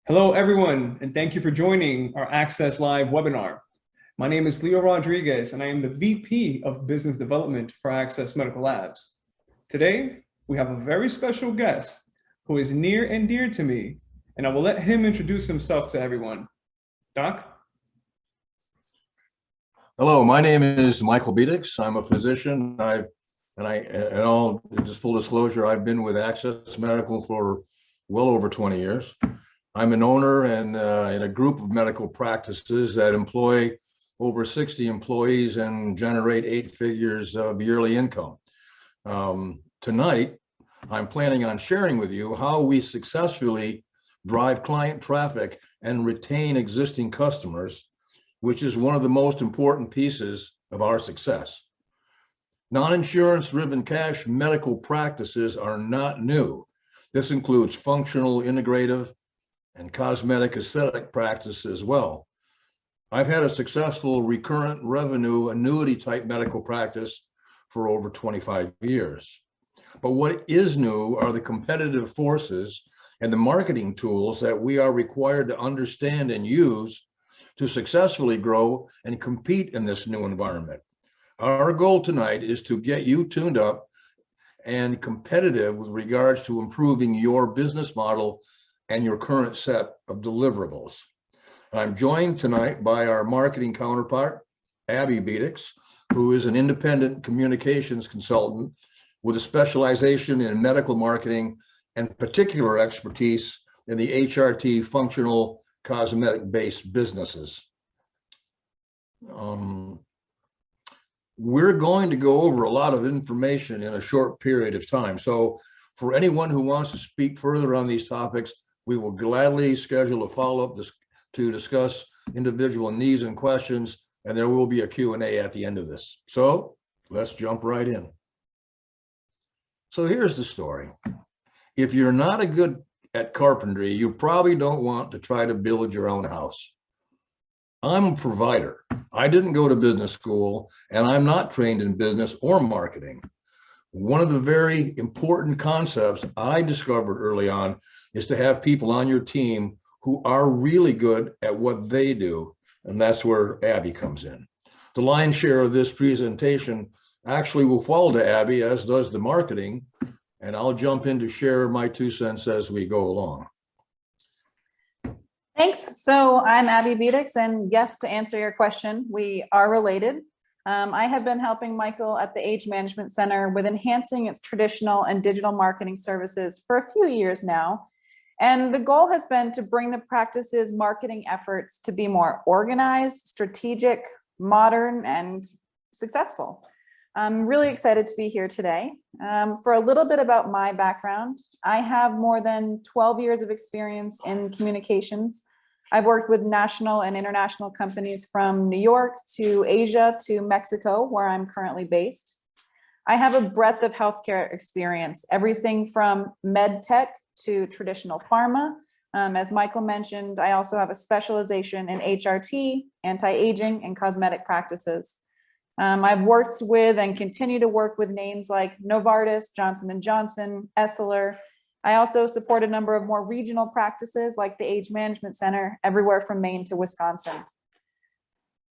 Hello, everyone, and thank you for joining our Access Live webinar. My name is Leo Rodriguez, and I am the VP of Business Development for Access Medical Labs. Today, we have a very special guest who is near and dear to me, and I will let him introduce himself to everyone. Doc? Hello, my name is Michael Beedix. I'm a physician. Just full disclosure, I've been with Access Medical for well over 20 years. I'm an owner and in a group of medical practices that employ over 60 employees and generate 8 figures of yearly income. Tonight, I'm planning on sharing with you how we successfully drive client traffic and retain existing customers, which is one of the most important pieces of our success. Non-insurance driven cash medical practices are not new. This includes functional, integrative, and cosmetic aesthetic practice as well. I've had a successful recurrent revenue annuity type medical practice for over 25 years. But what is new are the competitive forces and the marketing tools that we are required to understand and use to successfully grow and compete in this new environment. Our goal tonight is to get you tuned up and competitive with regards to improving your business model and your current set of deliverables. I'm joined tonight by our marketing counterpart, Abby Beedix, who is an independent communications consultant with a specialization in medical marketing and particular expertise in the HRT functional cosmetic-based businesses. We're going to go over a lot of information in a short period of time. So for anyone who wants to speak further on these topics, we will gladly schedule a follow-up to discuss individual needs and questions, and there will be a Q&A at the end of this. So let's jump right in. So here's the story. If you're not a good at carpentry, you probably don't want to try to build your own house. I'm a provider. I didn't go to business school, and I'm not trained in business or marketing. One of the very important concepts I discovered early on is to have people on your team who are really good at what they do, and that's where Abby comes in. The lion's share of this presentation actually will fall to Abby, as does the marketing, and I'll jump in to share my 2 cents as we go along. Thanks. So I'm Abby Beedix, and yes, to answer your question, we are related. I have been helping Michael at the Age Management Center with enhancing its traditional and digital marketing services for a few years now. And the goal has been to bring the practice's marketing efforts to be more organized, strategic, modern, and successful. I'm really excited to be here today. For a little bit about my background, I have more than 12 years of experience in communications. I've worked with national and international companies from New York to Asia to Mexico, where I'm currently based. I have a breadth of healthcare experience, everything from med tech to traditional pharma. As Michael mentioned, I also have a specialization in HRT, anti-aging, and cosmetic practices. I've worked with and continue to work with names like Novartis, Johnson & Johnson, Essilor. I also support a number of more regional practices like the Age Management Center, everywhere from Maine to Wisconsin.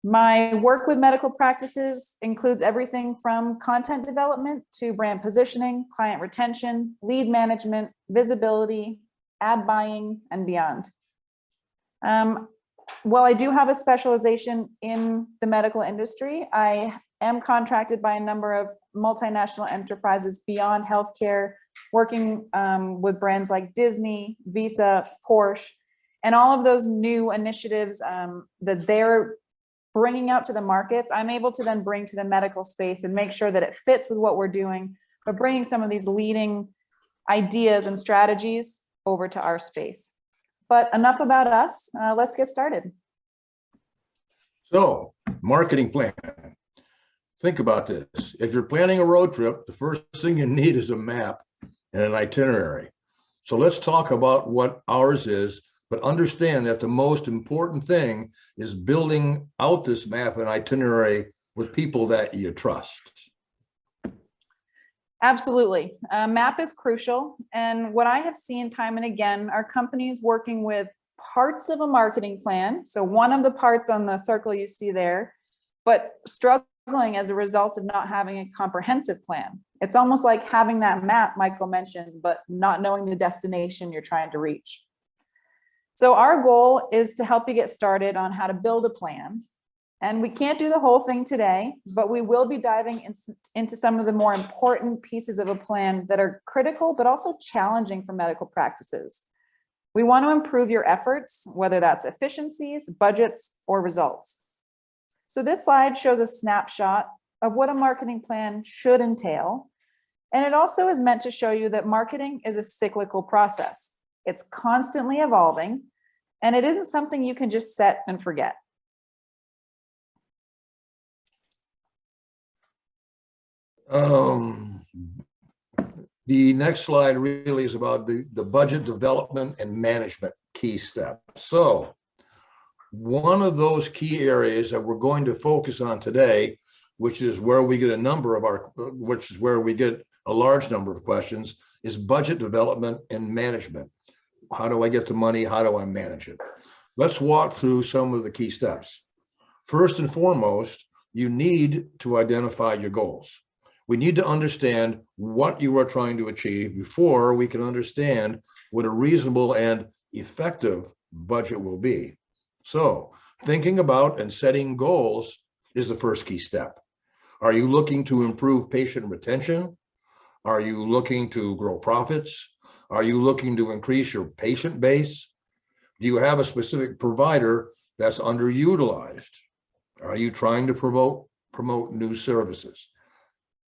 My work with medical practices includes everything from content development to brand positioning, client retention, lead management, visibility, ad buying, and beyond. While I do have a specialization in the medical industry, I am contracted by a number of multinational enterprises beyond healthcare, working with brands like Disney, Visa, Porsche, and all of those new initiatives that they're bringing out to the markets. I'm able to then bring to the medical space and make sure that it fits with what we're doing, but bringing some of these leading ideas and strategies over to our space. But enough about us. Let's get started. So, marketing plan. Think about this. If you're planning a road trip, the first thing you need is a map and an itinerary. So let's talk about what ours is, but understand that the most important thing is building out this map and itinerary with people that you trust. Absolutely. Map is crucial. And what I have seen time and again are companies working with parts of a marketing plan. So one of the parts on the circle you see there, but struggling as a result of not having a comprehensive plan. It's almost like having that map Michael mentioned, but not knowing the destination you're trying to reach. So our goal is to help you get started on how to build a plan. And we can't do the whole thing today, but we will be diving into some of the more important pieces of a plan that are critical, but also challenging for medical practices. We want to improve your efforts, whether that's efficiencies, budgets, or results. So this slide shows a snapshot of what a marketing plan should entail. And it also is meant to show you that marketing is a cyclical process. It's constantly evolving, and it isn't something you can just set and forget. The next slide really is about the budget development and management key steps. So one of those key areas that we're going to focus on today, which is where we get a large number of questions, is budget development and management. How do I get the money? How do I manage it? Let's walk through some of the key steps. First and foremost, you need to identify your goals. We need to understand what you are trying to achieve before we can understand what a reasonable and effective budget will be. So thinking about and setting goals is the first key step. Are you looking to improve patient retention? Are you looking to grow profits? Are you looking to increase your patient base? Do you have a specific provider that's underutilized? Are you trying to promote new services?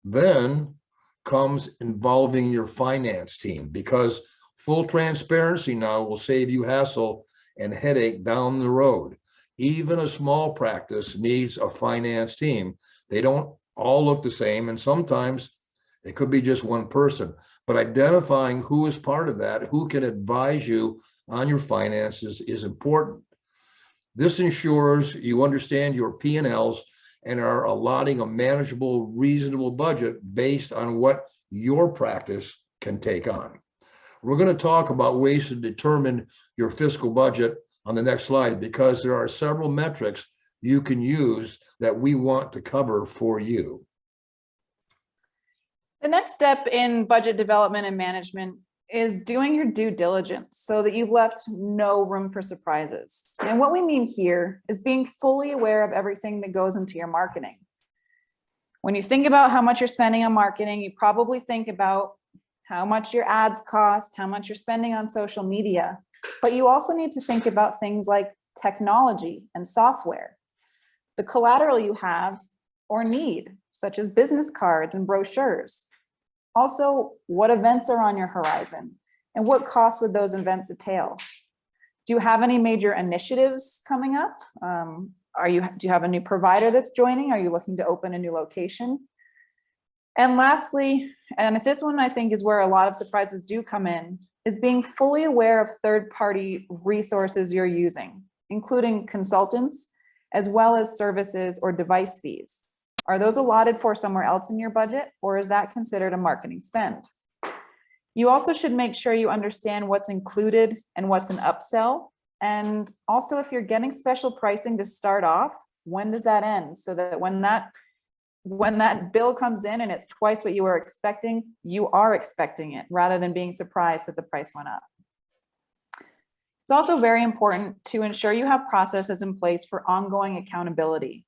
Then comes involving your finance team, because full transparency now will save you hassle and headache down the road. Even a small practice needs a finance team. They don't all look the same, and sometimes it could be just one person, but identifying who is part of that, who can advise you on your finances, is important. This ensures you understand your P&Ls and are allotting a manageable, reasonable budget based on what your practice can take on. We're going to talk about ways to determine your fiscal budget on the next slide, because there are several metrics you can use that we want to cover for you. The next step in budget development and management is doing your due diligence so that you've left no room for surprises. And what we mean here is being fully aware of everything that goes into your marketing. When you think about how much you're spending on marketing, you probably think about how much your ads cost, how much you're spending on social media, but you also need to think about things like technology and software, the collateral you have or need, such as business cards and brochures. Also, what events are on your horizon and what costs would those events entail? Do you have any major initiatives coming up? Do you have a new provider that's joining? Are you looking to open a new location? And lastly, and this one I think is where a lot of surprises do come in, is being fully aware of third-party resources you're using, including consultants, as well as services or device fees. Are those allotted for somewhere else in your budget, or is that considered a marketing spend? You also should make sure you understand what's included and what's an upsell. And also, if you're getting special pricing to start off, when does that end? So that when that bill comes in and it's twice what you were expecting, you are expecting it rather than being surprised that the price went up. It's also very important to ensure you have processes in place for ongoing accountability.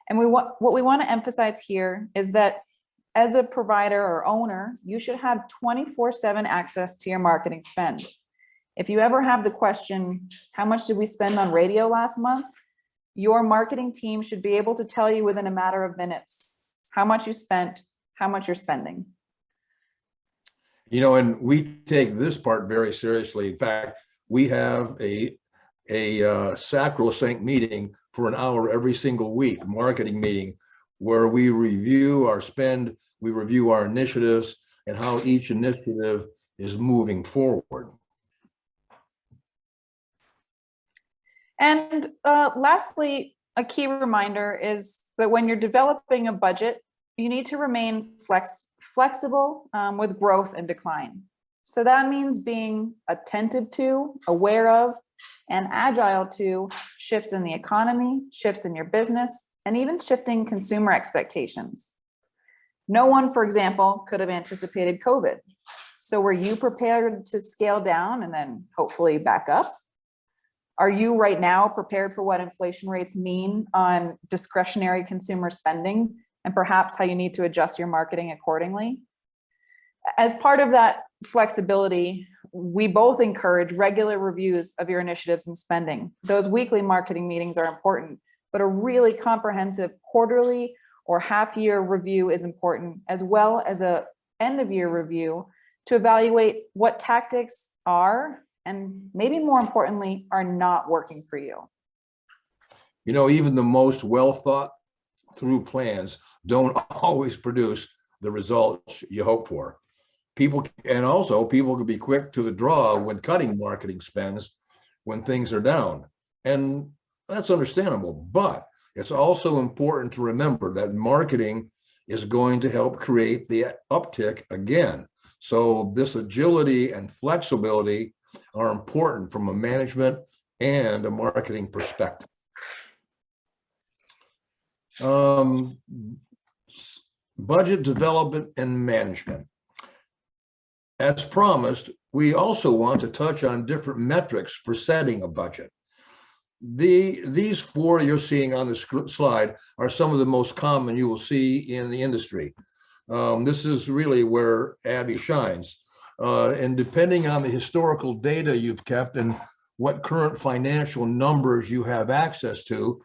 And what we want to emphasize here is that as a provider or owner, you should have 24/7 access to your marketing spend. If you ever have the question, how much did we spend on radio last month? Your marketing team should be able to tell you within a matter of minutes how much you spent, how much you're spending. You know, and we take this part very seriously. In fact, we have a sacrosanct meeting for an hour every single week, marketing meeting, where we review our spend, we review our initiatives and how each initiative is moving forward. And lastly, a key reminder is that when you're developing a budget, you need to remain flexible with growth and decline. So that means being attentive to, aware of, and agile to shifts in the economy, shifts in your business, and even shifting consumer expectations. No one, for example, could have anticipated COVID. So were you prepared to scale down and then hopefully back up? Are you right now prepared for what inflation rates mean on discretionary consumer spending and perhaps how you need to adjust your marketing accordingly? As part of that flexibility, we both encourage regular reviews of your initiatives and spending. Those weekly marketing meetings are important, but a really comprehensive quarterly or half-year review is important, as well as a end-of-year review to evaluate what tactics are, and maybe more importantly, are not working for you. You know, even the most well thought through plans don't always produce the results you hope for. People can be quick to the draw when cutting marketing spends when things are down. And that's understandable, but it's also important to remember that marketing is going to help create the uptick again. So this agility and flexibility are important from a management and a marketing perspective. Budget development and management. As promised, we also want to touch on different metrics for setting a budget. These four you're seeing on the slide are some of the most common you will see in the industry. This is really where Abby shines. And depending on the historical data you've kept and what current financial numbers you have access to,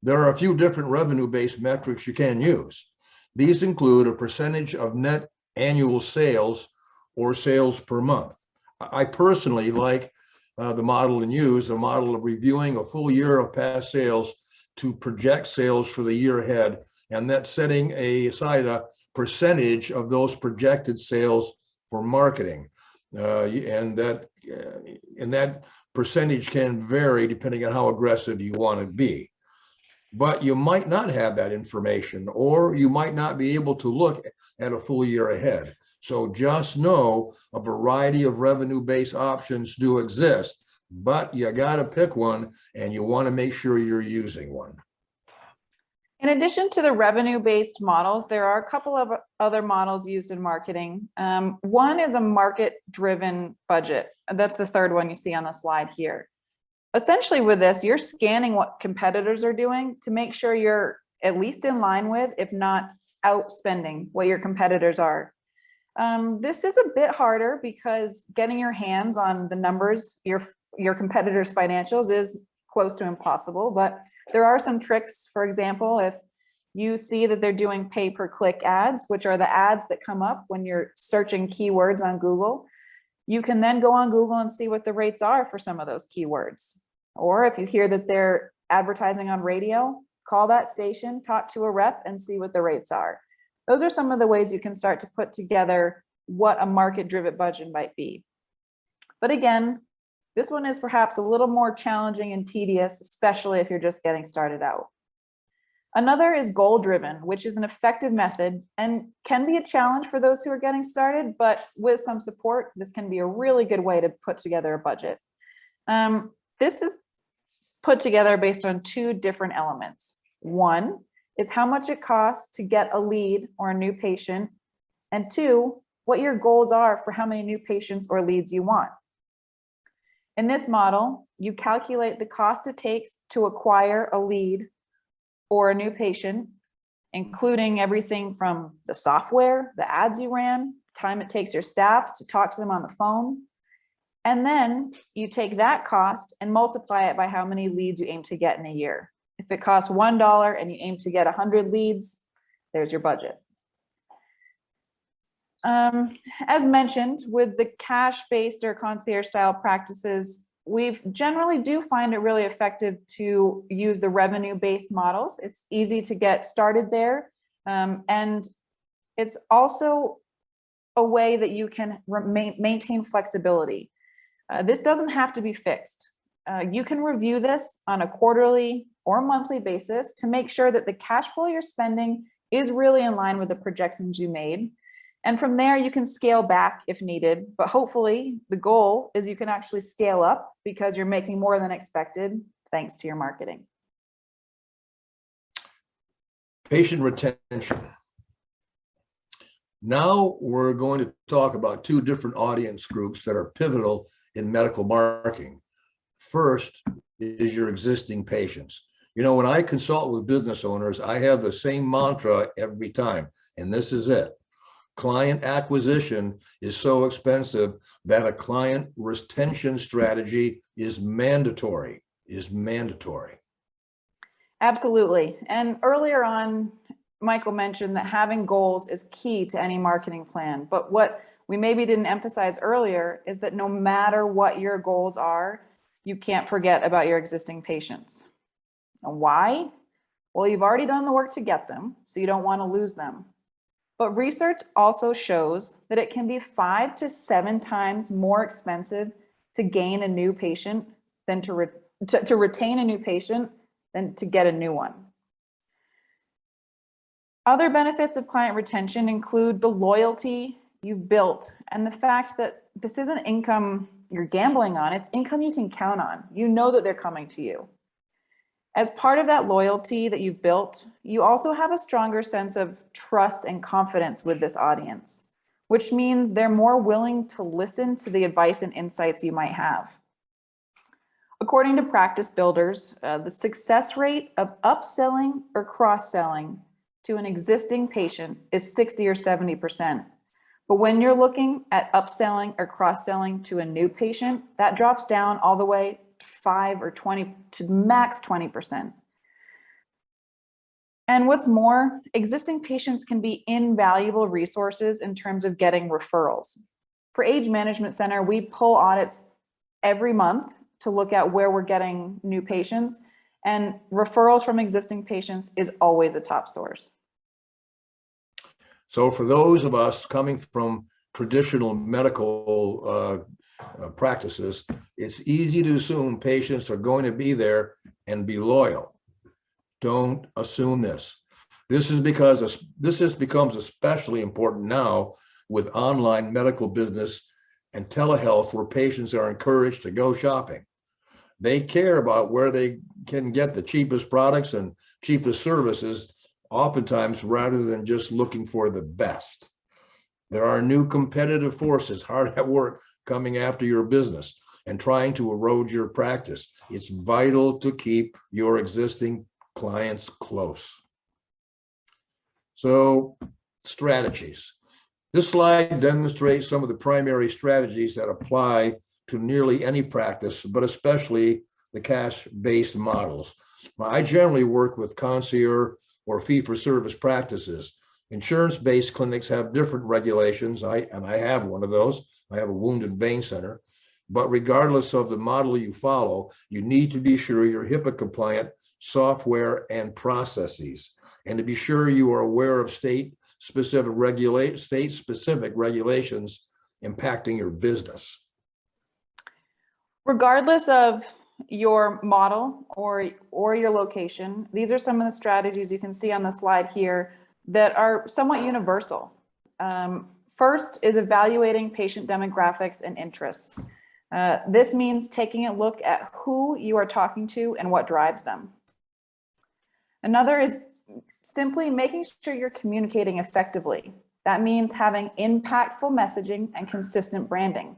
there are a few different revenue-based metrics you can use. These include a percentage of net annual sales or sales per month. I personally like the model and use the model of reviewing a full year of past sales to project sales for the year ahead, and that's setting aside a percentage of those projected sales for marketing. And that percentage can vary depending on how aggressive you want to be. But you might not have that information, or you might not be able to look at a full year ahead. So just know a variety of revenue-based options do exist, but you got to pick one and you want to make sure you're using one. In addition to the revenue-based models, there are a couple of other models used in marketing. One is a market-driven budget. That's the third one you see on the slide here. Essentially with this, you're scanning what competitors are doing to make sure you're at least in line with, if not outspending what your competitors are. This is a bit harder because getting your hands on the numbers, your competitors' financials is close to impossible, but there are some tricks. For example, if you see that they're doing pay-per-click ads, which are the ads that come up when you're searching keywords on Google, you can then go on Google and see what the rates are for some of those keywords. Or if you hear that they're advertising on radio, call that station, talk to a rep, and see what the rates are. Those are some of the ways you can start to put together what a market-driven budget might be. But again, this one is perhaps a little more challenging and tedious, especially if you're just getting started out. Another is goal-driven, which is an effective method and can be a challenge for those who are getting started, but with some support, this can be a really good way to put together a budget. This is put together based on two different elements. One is how much it costs to get a lead or a new patient, and two, what your goals are for how many new patients or leads you want. In this model, you calculate the cost it takes to acquire a lead or a new patient, including everything from the software, the ads you ran, time it takes your staff to talk to them on the phone. And then you take that cost and multiply it by how many leads you aim to get in a year. If it costs $1 and you aim to get 100 leads, there's your budget. As mentioned, with the cash-based or concierge-style practices, we generally do find it really effective to use the revenue-based models. It's easy to get started there, and it's also a way that you can maintain flexibility. This doesn't have to be fixed. You can review this on a quarterly or monthly basis to make sure that the cash flow you're spending is really in line with the projections you made. And from there, you can scale back if needed, but hopefully the goal is you can actually scale up because you're making more than expected thanks to your marketing. Patient retention. Now we're going to talk about two different audience groups that are pivotal in medical marketing. First is your existing patients. You know, when I consult with business owners, I have the same mantra every time, and this is it. Client acquisition is so expensive that a client retention strategy is mandatory, Absolutely. And earlier on, Michael mentioned that having goals is key to any marketing plan. But what we maybe didn't emphasize earlier is that no matter what your goals are, you can't forget about your existing patients. And why? Well, you've already done the work to get them, so you don't want to lose them. But research also shows that it can be 5 to 7 times more expensive to gain a new patient than to retain a new patient than to get a new one. Other benefits of client retention include the loyalty you've built and the fact that this isn't income you're gambling on, it's income you can count on. You know that they're coming to you. As part of that loyalty that you've built, you also have a stronger sense of trust and confidence with this audience, which means they're more willing to listen to the advice and insights you might have. According to Practice Builders, the success rate of upselling or cross-selling to an existing patient is 60 or 70%. But when you're looking at upselling or cross-selling to a new patient, that drops down all the way to 5 or 20 to max 20%. And what's more, existing patients can be invaluable resources in terms of getting referrals. For Age Management Center, we pull audits every month to look at where we're getting new patients, and referrals from existing patients is always a top source. So for those of us coming from traditional medical practices, it's easy to assume patients are going to be there and be loyal. Don't assume this. This becomes especially important now with online medical business and telehealth, where patients are encouraged to go shopping. They care about where they can get the cheapest products and cheapest services, oftentimes rather than just looking for the best. There are new competitive forces hard at work coming after your business and trying to erode your practice. It's vital to keep your existing clients close. So, strategies. This slide demonstrates some of the primary strategies that apply to nearly any practice, but especially the cash-based models. Now, I generally work with concierge or fee-for-service practices. Insurance-based clinics have different regulations. I have one of those. I have a wounded vein center. But regardless of the model you follow, you need to be sure you're HIPAA compliant software and processes, and to be sure you are aware of state-specific regulations impacting your business. Regardless of your model or your location, these are some of the strategies you can see on the slide here that are somewhat universal. First is evaluating patient demographics and interests. This means taking a look at who you are talking to and what drives them. Another is simply making sure you're communicating effectively. That means having impactful messaging and consistent branding.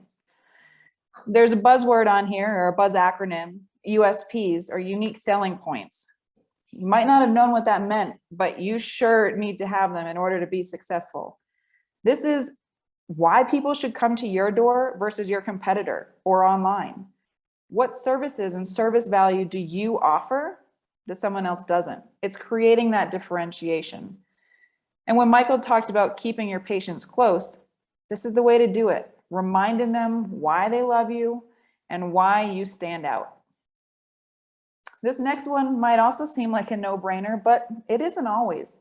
There's a buzzword on here, or a buzz acronym, USPs, or unique selling points. You might not have known what that meant, but you sure need to have them in order to be successful. This is why people should come to your door versus your competitor or online. What services and service value do you offer that someone else doesn't? It's creating that differentiation. And when Michael talked about keeping your patients close, this is the way to do it. Reminding them why they love you and why you stand out. This next one might also seem like a no-brainer, but it isn't always.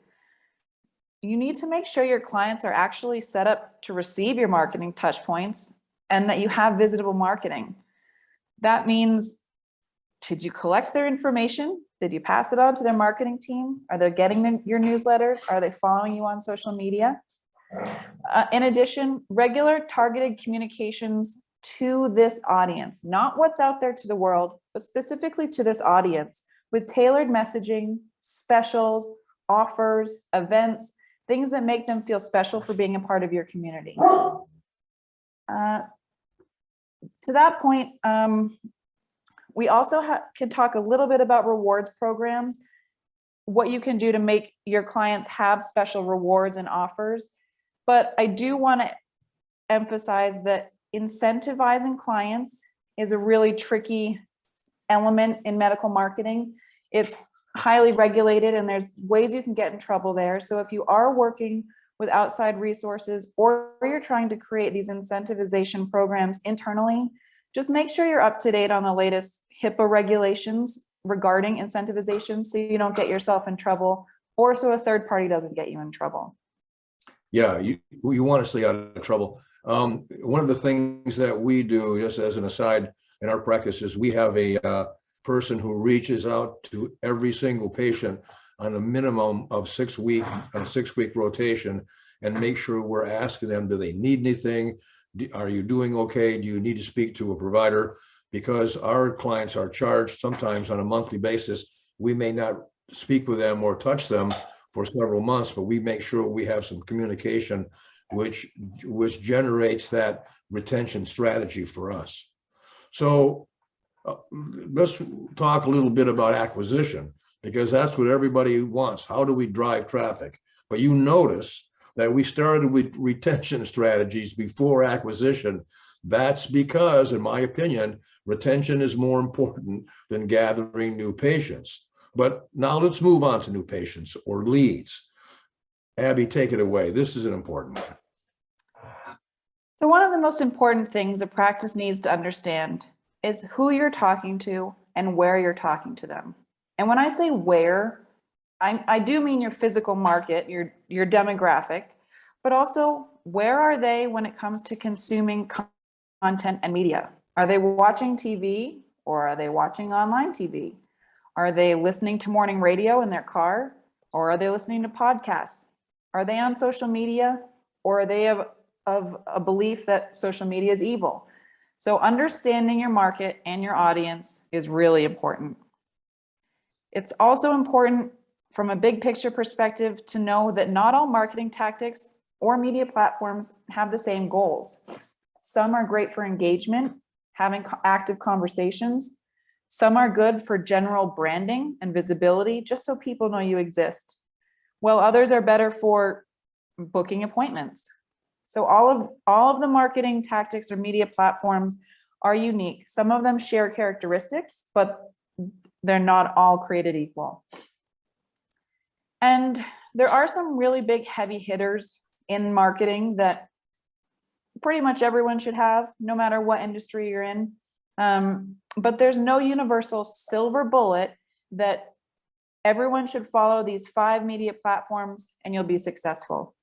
You need to make sure your clients are actually set up to receive your marketing touch points and that you have visitable marketing. That means, did you collect their information? Did you pass it on to their marketing team? Are they getting your newsletters? Are they following you on social media? In addition, regular targeted communications to this audience, not what's out there to the world, but specifically to this audience, with tailored messaging, specials, offers, events, things that make them feel special for being a part of your community. To that point, we also can talk a little bit about rewards programs, what you can do to make your clients have special rewards and offers. But I do want to emphasize that incentivizing clients is a really tricky element in medical marketing. It's highly regulated and there's ways you can get in trouble there. So if you are working with outside resources or you're trying to create these incentivization programs internally, just make sure you're up to date on the latest HIPAA regulations regarding incentivization so you don't get yourself in trouble or so a third party doesn't get you in trouble. Yeah, you want to stay out of trouble. One of the things that we do, just as an aside in our practice, is we have a person who reaches out to every single patient on a minimum of 6 week rotation and make sure we're asking them, do they need anything? Are you doing okay? Do you need to speak to a provider? Because our clients are charged sometimes on a monthly basis. We may not speak with them or touch them for several months, but we make sure we have some communication which generates that retention strategy for us. So let's talk a little bit about acquisition, because that's what everybody wants. How do we drive traffic? But you notice that we started with retention strategies before acquisition. That's because, in my opinion, retention is more important than gathering new patients. But now let's move on to new patients or leads. Abby, take it away. This is an important one. So one of the most important things a practice needs to understand is who you're talking to and where you're talking to them. And when I say where, I do mean your physical market, your demographic, but also where are they when it comes to consuming content and media? Are they watching TV or are they watching online TV? Are they listening to morning radio in their car or are they listening to podcasts? Are they on social media or are they of a belief that social media is evil? So understanding your market and your audience is really important. It's also important from a big picture perspective to know that not all marketing tactics or media platforms have the same goals. Some are great for engagement, having active conversations. Some are good for general branding and visibility, just so people know you exist, while others are better for booking appointments. So all of the marketing tactics or media platforms are unique. Some of them share characteristics, but they're not all created equal. And there are some really big heavy hitters in marketing that pretty much everyone should have, no matter what industry you're in. But there's no universal silver bullet that everyone should follow these 5 media platforms and you'll be successful.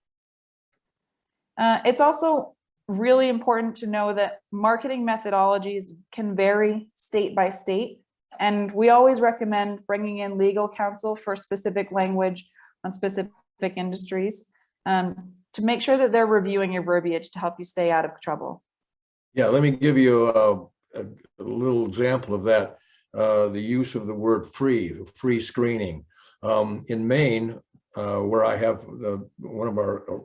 It's also really important to know that marketing methodologies can vary state by state, and we always recommend bringing in legal counsel for specific language on specific industries to make sure that they're reviewing your verbiage to help you stay out of trouble. Yeah, let me give you a little example of that. The use of the word free screening. In Maine, where I have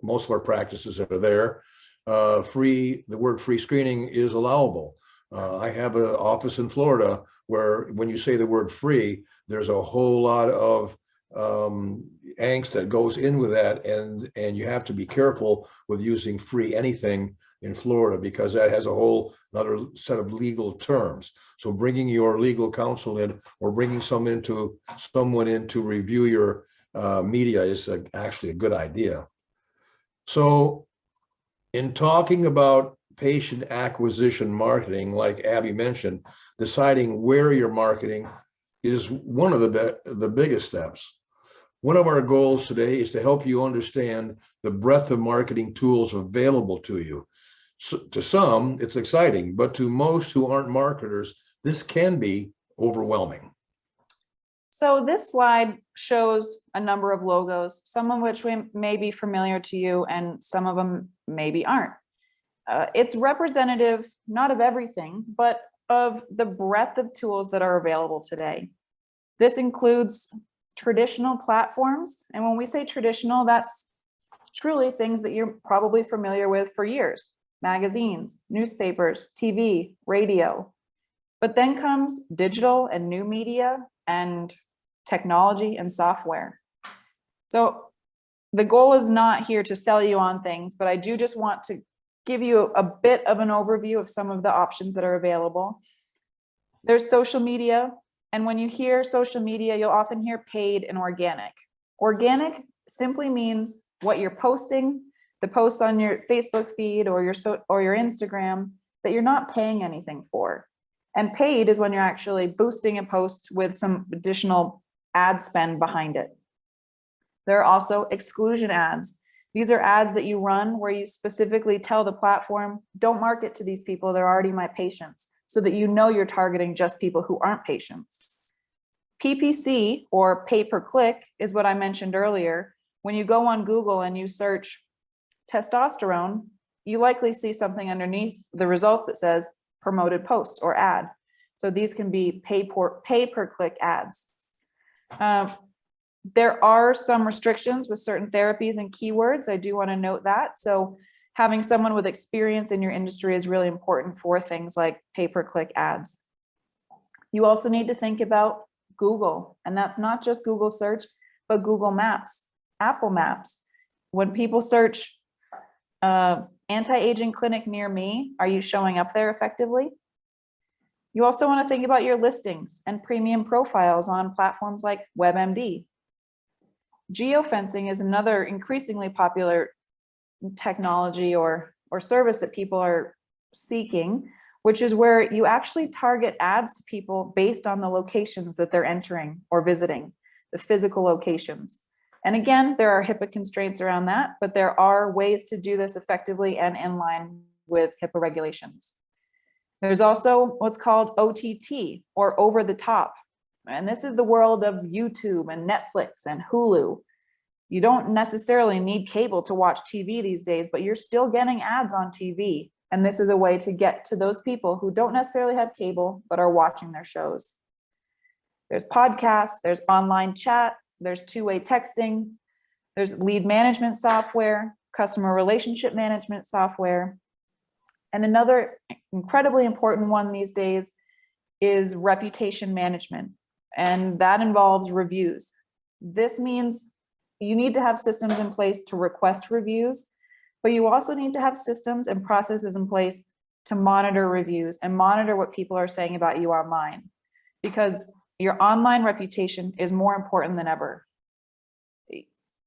most of our practices are there, the word free screening is allowable. I have an office in Florida where when you say the word free, there's a whole lot of angst that goes in with that, and you have to be careful with using free anything in Florida because that has a whole another set of legal terms. So bringing your legal counsel in or bringing someone in to review your media is actually a good idea. So in talking about patient acquisition marketing, like Abby mentioned, deciding where you're marketing is one of the biggest steps. One of our goals today is to help you understand the breadth of marketing tools available to you. So, to some, it's exciting, but to most who aren't marketers, this can be overwhelming. So this slide shows a number of logos, some of which may be familiar to you and some of them maybe aren't. It's representative, not of everything, but of the breadth of tools that are available today. This includes traditional platforms. And when we say traditional, that's truly things that you're probably familiar with for years: magazines, newspapers, TV, radio. But then comes digital and new media and technology and software. So the goal is not here to sell you on things, but I do just want to give you a bit of an overview of some of the options that are available. There's social media. And when you hear social media, you'll often hear paid and organic. Organic simply means what you're posting, the posts on your Facebook feed or your Instagram that you're not paying anything for. And paid is when you're actually boosting a post with some additional ad spend behind it. There are also exclusion ads. These are ads that you run where you specifically tell the platform, don't market to these people, they're already my patients, so that you know you're targeting just people who aren't patients. PPC, or pay per click, is what I mentioned earlier. When you go on Google and you search testosterone, you likely see something underneath the results that says promoted post or ad. So these can be pay per click ads. There are some restrictions with certain therapies and keywords. I do want to note that. So having someone with experience in your industry is really important for things like pay per click ads. You also need to think about Google, and that's not just Google search, but Google Maps, Apple Maps. When people search anti-aging clinic near me, are you showing up there effectively? You also want to think about your listings and premium profiles on platforms like WebMD. Geofencing is another increasingly popular technology or service that people are seeking, which is where you actually target ads to people based on the locations that they're entering or visiting, the physical locations. And again, there are HIPAA constraints around that, but there are ways to do this effectively and in line with HIPAA regulations. There's also what's called OTT, or over the top. And this is the world of YouTube and Netflix and Hulu. You don't necessarily need cable to watch TV these days, but you're still getting ads on TV. And this is a way to get to those people who don't necessarily have cable, but are watching their shows. There's podcasts, there's online chat, there's two-way texting, there's lead management software, customer relationship management software. And another incredibly important one these days is reputation management. And that involves reviews. This means you need to have systems in place to request reviews, but you also need to have systems and processes in place to monitor reviews and monitor what people are saying about you online, because your online reputation is more important than ever.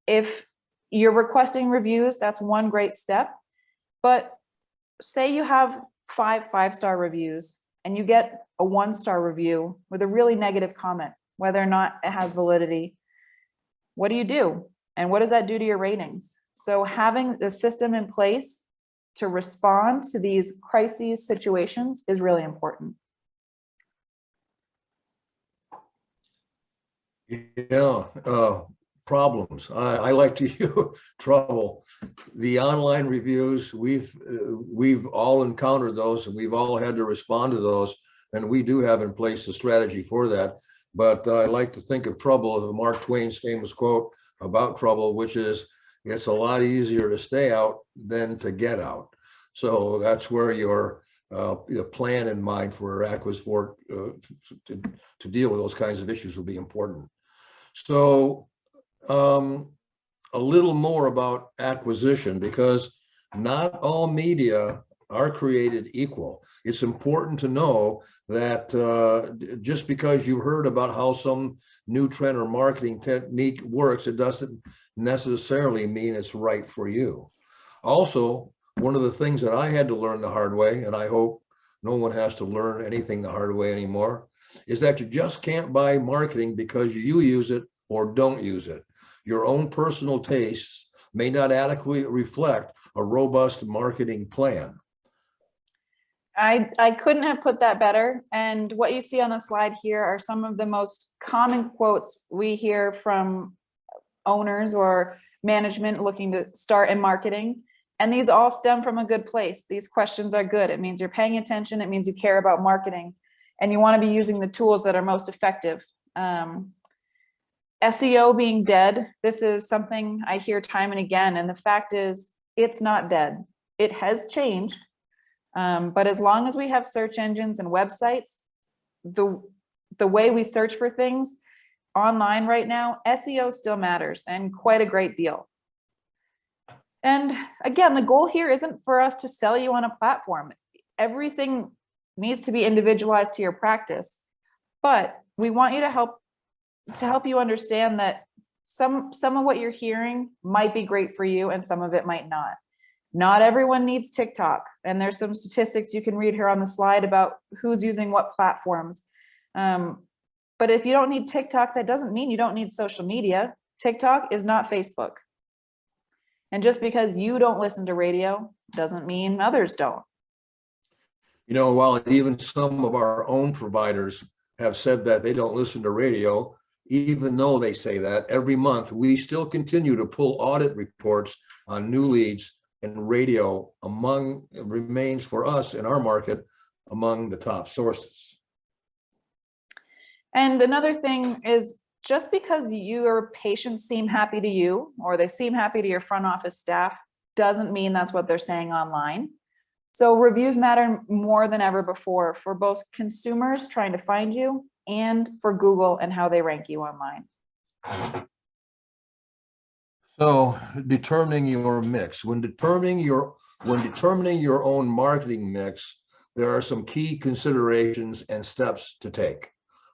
If you're requesting reviews, that's one great step, but say you have 5 5-star reviews and you get a 1-star review with a really negative comment, whether or not it has validity. What do you do? And what does that do to your ratings? So having the system in place to respond to these crises situations is really important. Yeah, problems. I like to use trouble. The online reviews, we've all encountered those, and we've all had to respond to those, and we do have in place a strategy for that. But I like to think of trouble as Mark Twain's famous quote about trouble, which is, it's a lot easier to stay out than to get out. So that's where your plan in mind for Aquasfort to deal with those kinds of issues will be important. So a little more about acquisition, because not all media are created equal. It's important to know that just because you heard about how some new trend or marketing technique works, it doesn't necessarily mean it's right for you. Also, one of the things that I had to learn the hard way, and I hope no one has to learn anything the hard way anymore, is that you just can't buy marketing because you use it or don't use it. Your own personal tastes may not adequately reflect a robust marketing plan. I couldn't have put that better. And what you see on the slide here are some of the most common quotes we hear from owners or management looking to start in marketing. And these all stem from a good place. These questions are good. It means you're paying attention. It means you care about marketing and you want to be using the tools that are most effective. SEO being dead, this is something I hear time and again. And the fact is, it's not dead. It has changed. But as long as we have search engines and websites, the way we search for things online right now, SEO still matters and quite a great deal. And again, the goal here isn't for us to sell you on a platform. Everything needs to be individualized to your practice, but we want you to help you understand that some of what you're hearing might be great for you and some of it might not. Not everyone needs TikTok, and there's some statistics you can read here on the slide about who's using what platforms. But if you don't need TikTok, that doesn't mean you don't need social media. TikTok is not Facebook. And just because you don't listen to radio doesn't mean others don't. You know, while even some of our own providers have said that they don't listen to radio, even though they say that, every month we still continue to pull audit reports on new leads, and radio remains for us in our market among the top sources. And another thing is, just because your patients seem happy to you or they seem happy to your front office staff doesn't mean that's what they're saying online. So reviews matter more than ever before for both consumers trying to find you and for Google and how they rank you online. So determining your mix, when determining your own marketing mix, there are some key considerations and steps to take.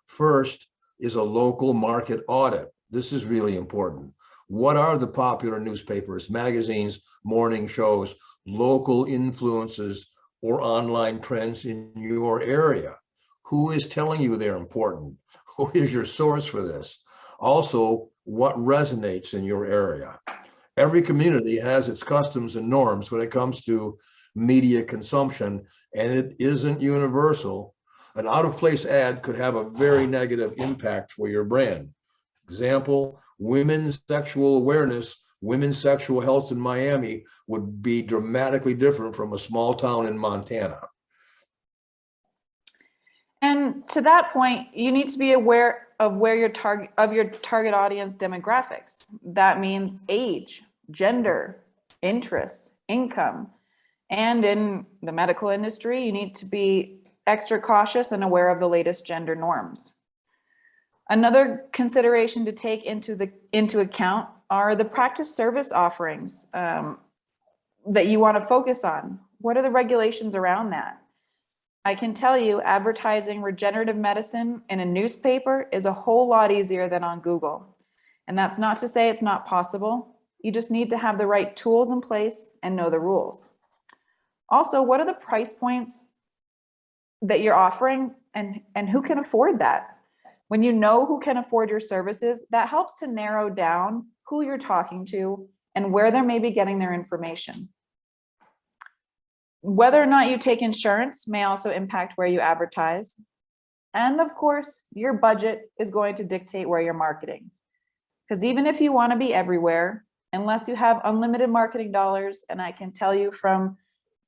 First is a local market audit. This is really important. What are the popular newspapers, magazines, morning shows, local influences, or online trends in your area? Who is telling you they're important? Who is your source for this? Also, what resonates in your area? Every community has its customs and norms when it comes to media consumption, and it isn't universal. An out-of-place ad could have a very negative impact for your brand. Example, women's sexual awareness, women's sexual health in Miami would be dramatically different from a small town in Montana. And to that point, you need to be aware of where your target audience demographics. That means age, gender, interests, income. And in the medical industry, you need to be extra cautious and aware of the latest gender norms. Another consideration to take into account are the practice service offerings that you want to focus on. What are the regulations around that? I can tell you advertising regenerative medicine in a newspaper is a whole lot easier than on Google. And that's not to say it's not possible. You just need to have the right tools in place and know the rules. Also, what are the price points that you're offering and who can afford that? When you know who can afford your services, that helps to narrow down who you're talking to and where they're maybe getting their information. Whether or not you take insurance may also impact where you advertise. And of course, your budget is going to dictate where you're marketing. Because even if you want to be everywhere, unless you have unlimited marketing dollars, and I can tell you from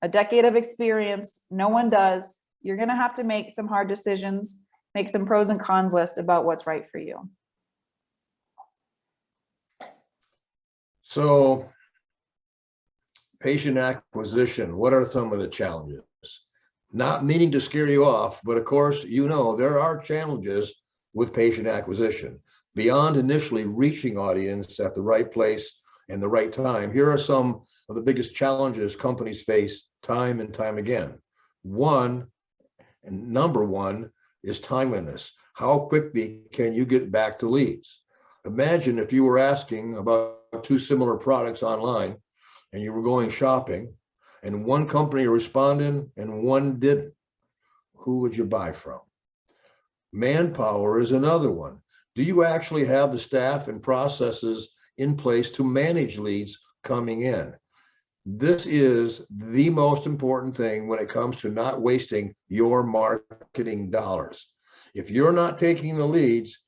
a decade of experience, no one does, you're going to have to make some hard decisions, make some pros and cons lists about what's right for you. So, patient acquisition, what are some of the challenges? Not meaning to scare you off, but of course, you know, there are challenges with patient acquisition. Beyond initially reaching audience at the right place and the right time, here are some of the biggest challenges companies face time and time again. Number one is timeliness. How quickly can you get back to leads? Imagine if you were asking about two similar products online and you were going shopping and one company responded and one didn't. Who would you buy from? Manpower is another one. Do you actually have the staff and processes in place to manage leads coming in? This is the most important thing when it comes to not wasting your marketing dollars. If you're not taking the leads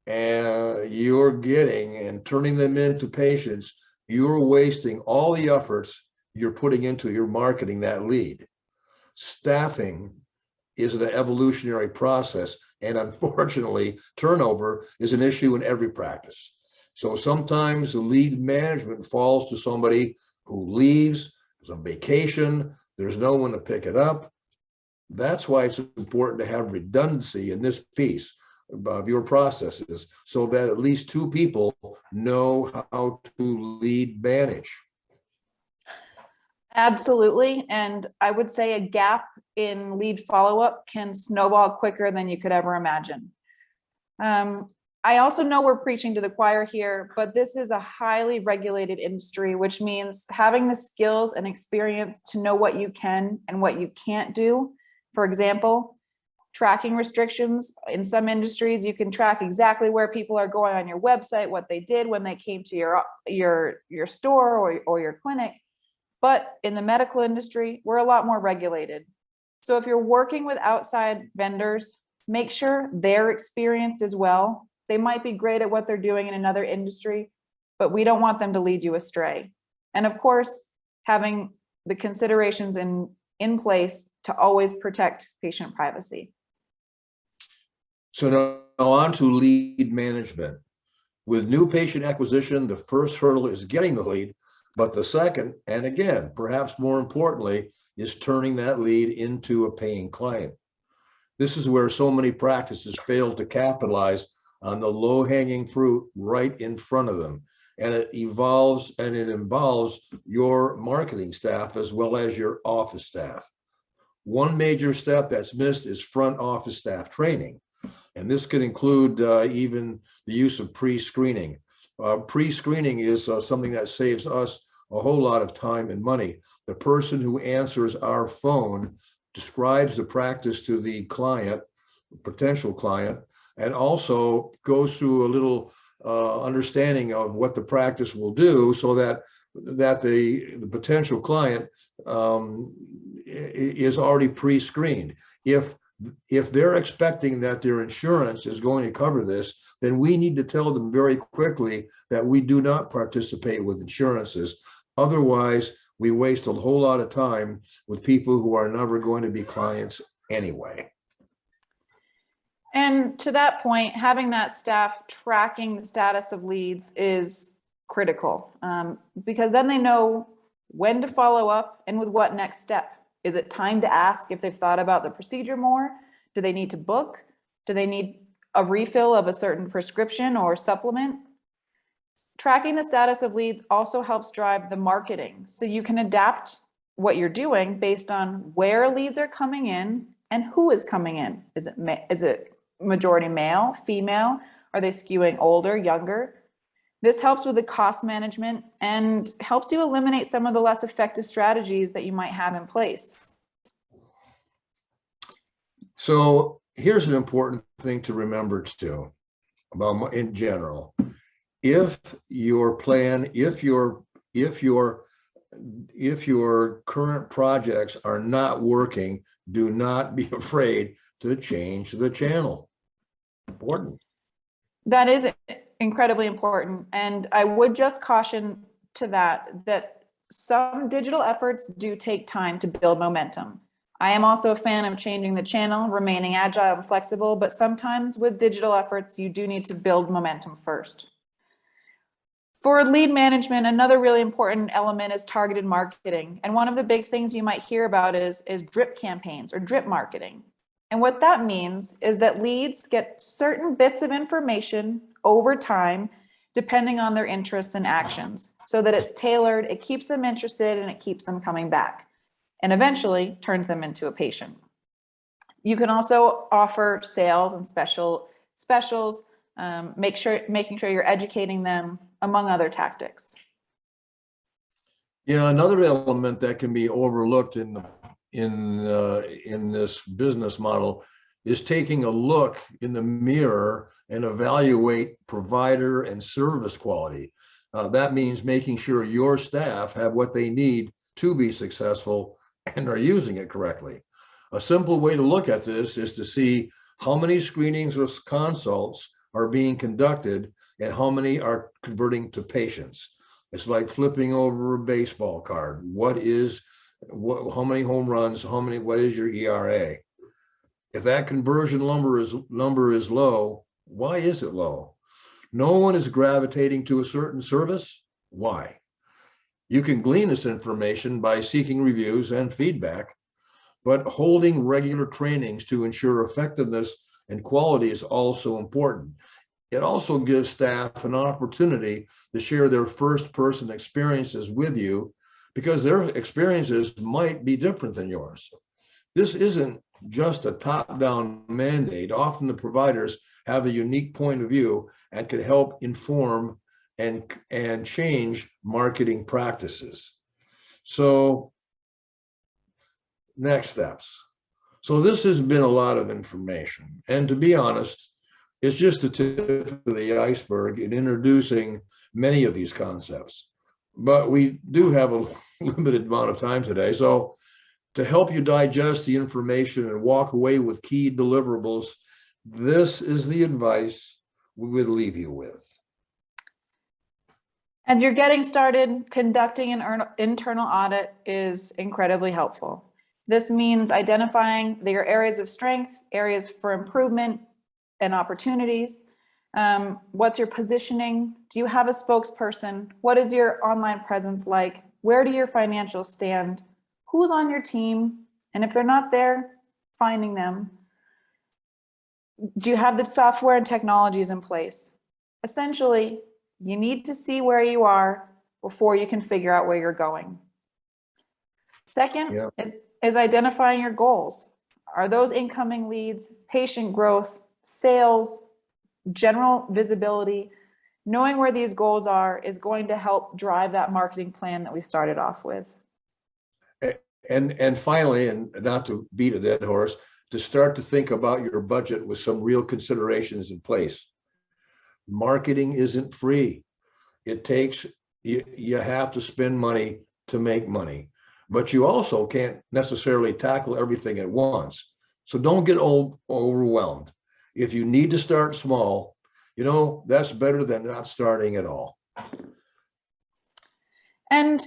and you're getting and turning them into patients, you're wasting all the efforts you're putting into your marketing that lead. Staffing is an evolutionary process, and unfortunately, turnover is an issue in every practice. So sometimes the lead management falls to somebody who leaves, is on vacation, there's no one to pick it up. That's why it's important to have redundancy in this piece of your processes, so that at least two people know how to lead manage. Absolutely. And I would say a gap in lead follow-up can snowball quicker than you could ever imagine. I also know we're preaching to the choir here, but this is a highly regulated industry, which means having the skills and experience to know what you can and what you can't do. For example, tracking restrictions. In some industries, you can track exactly where people are going on your website, what they did when they came to your store or your clinic. But in the medical industry, we're a lot more regulated. So if you're working with outside vendors, make sure they're experienced as well. They might be great at what they're doing in another industry, but we don't want them to lead you astray. And of course, having the considerations in place to always protect patient privacy. So now on to lead management. With new patient acquisition, the first hurdle is getting the lead, but the second, and again, perhaps more importantly, is turning that lead into a paying client. This is where so many practices fail to capitalize on the low-hanging fruit right in front of them. And it involves your marketing staff as well as your office staff. One major step that's missed is front office staff training. And this could include even the use of pre-screening. Pre-screening is something that saves us a whole lot of time and money. The person who answers our phone describes the practice to the client, potential client, and also goes through a little understanding of what the practice will do, so that the potential client is already pre-screened. If they're expecting that their insurance is going to cover this, then we need to tell them very quickly that we do not participate with insurances. Otherwise, we waste a whole lot of time with people who are never going to be clients anyway. And to that point, having that staff tracking the status of leads is critical, because then they know when to follow up and with what next step. Is it time to ask if they've thought about the procedure more? Do they need to book? Do they need a refill of a certain prescription or supplement? Tracking the status of leads also helps drive the marketing. So you can adapt what you're doing based on where leads are coming in and who is coming in. Is it majority male, female? Are they skewing older, younger? This helps with the cost management and helps you eliminate some of the less effective strategies that you might have in place. So here's an important thing to remember too, about in general. If your plan, if your current projects are not working, do not be afraid to change the channel. Important. That is incredibly important. And I would just caution to that some digital efforts do take time to build momentum. I am also a fan of changing the channel, remaining agile and flexible, but sometimes with digital efforts, you do need to build momentum first. For lead management, another really important element is targeted marketing. And one of the big things you might hear about is drip campaigns or drip marketing. And what that means is that leads get certain bits of information over time, depending on their interests and actions, so that it's tailored, it keeps them interested, and it keeps them coming back, and eventually turns them into a patient. You can also offer sales and specials, making sure you're educating them, among other tactics. Yeah, another element that can be overlooked in this business model is taking a look in the mirror and evaluate provider and service quality. That means making sure your staff have what they need to be successful and are using it correctly. A simple way to look at this is to see how many screenings or consults are being conducted and how many are converting to patients. It's like flipping over a baseball card. How many home runs, what is your ERA? If that conversion number is low, why is it low? No one is gravitating to a certain service. Why? You can glean this information by seeking reviews and feedback, but holding regular trainings to ensure effectiveness and quality is also important. It also gives staff an opportunity to share their first-person experiences with you because their experiences might be different than yours. This isn't just a top-down mandate. Often the providers have a unique point of view and can help inform and change marketing practices. So next steps. So this has been a lot of information. And to be honest, it's just the tip of the iceberg in introducing many of these concepts. But we do have a limited amount of time today. So to help you digest the information and walk away with key deliverables, this is the advice we would leave you with. As you're getting started, conducting an internal audit is incredibly helpful. This means identifying your areas of strength, areas for improvement and opportunities. What's your positioning? Do you have a spokesperson? What is your online presence like? Where do your financials stand? Who's on your team? And if they're not there, finding them. Do you have the software and technologies in place? Essentially, you need to see where you are before you can figure out where you're going. Second is identifying your goals. Are those incoming leads, patient growth, sales, general visibility? Knowing where these goals are is going to help drive that marketing plan that we started off with. And finally, and not to beat a dead horse, to start to think about your budget with some real considerations in place. Marketing isn't free. It takes, you have to spend money to make money, but you also can't necessarily tackle everything at once. So don't get overwhelmed. If you need to start small, that's better than not starting at all. And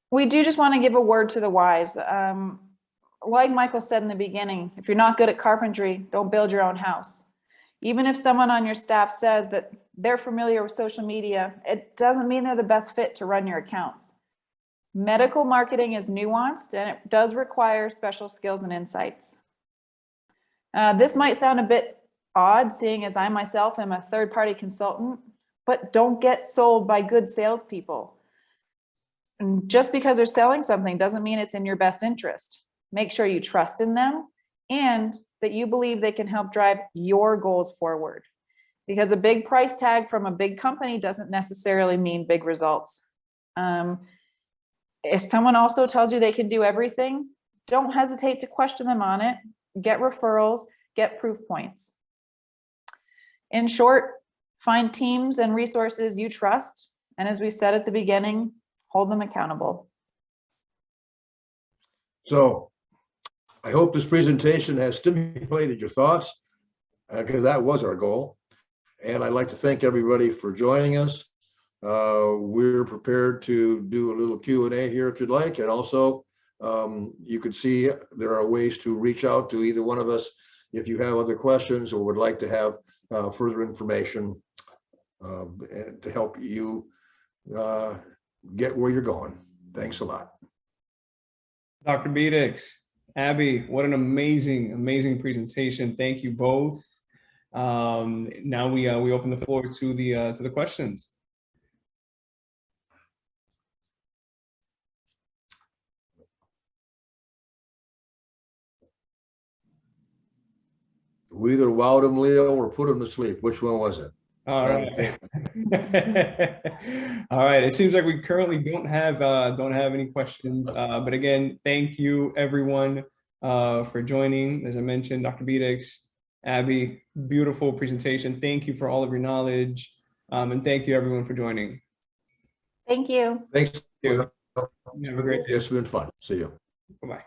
we do just want to give a word to the wise. Like Michael said in the beginning, if you're not good at carpentry, don't build your own house. Even if someone on your staff says that they're familiar with social media, it doesn't mean they're the best fit to run your accounts. Medical marketing is nuanced and it does require special skills and insights. This might sound a bit odd, seeing as I myself am a third-party consultant, but don't get sold by good salespeople. And just because they're selling something doesn't mean it's in your best interest. Make sure you trust in them and that you believe they can help drive your goals forward. Because a big price tag from a big company doesn't necessarily mean big results. If someone also tells you they can do everything, don't hesitate to question them on it. Get referrals, get proof points. In short, find teams and resources you trust. And as we said at the beginning, hold them accountable. So I hope this presentation has stimulated your thoughts, because that was our goal. And I'd like to thank everybody for joining us. We're prepared to do a little Q&A here if you'd like. And also, you could see there are ways to reach out to either one of us if you have other questions or would like to have further information to help you get where you're going. Thanks a lot. Dr. Beedix, Abby, what an amazing, amazing presentation. Thank you both. Now we open the floor to the questions. We either wowed them, Leo, or put them to sleep. Which one was it? All right. All right. It seems like we currently don't have any questions. But again, thank you everyone for joining. As I mentioned, Dr. Beedix, Abby, beautiful presentation. Thank you for all of your knowledge. And thank you everyone for joining. Thank you. Thanks. Have a great day. It's been fun. See you. Bye-bye.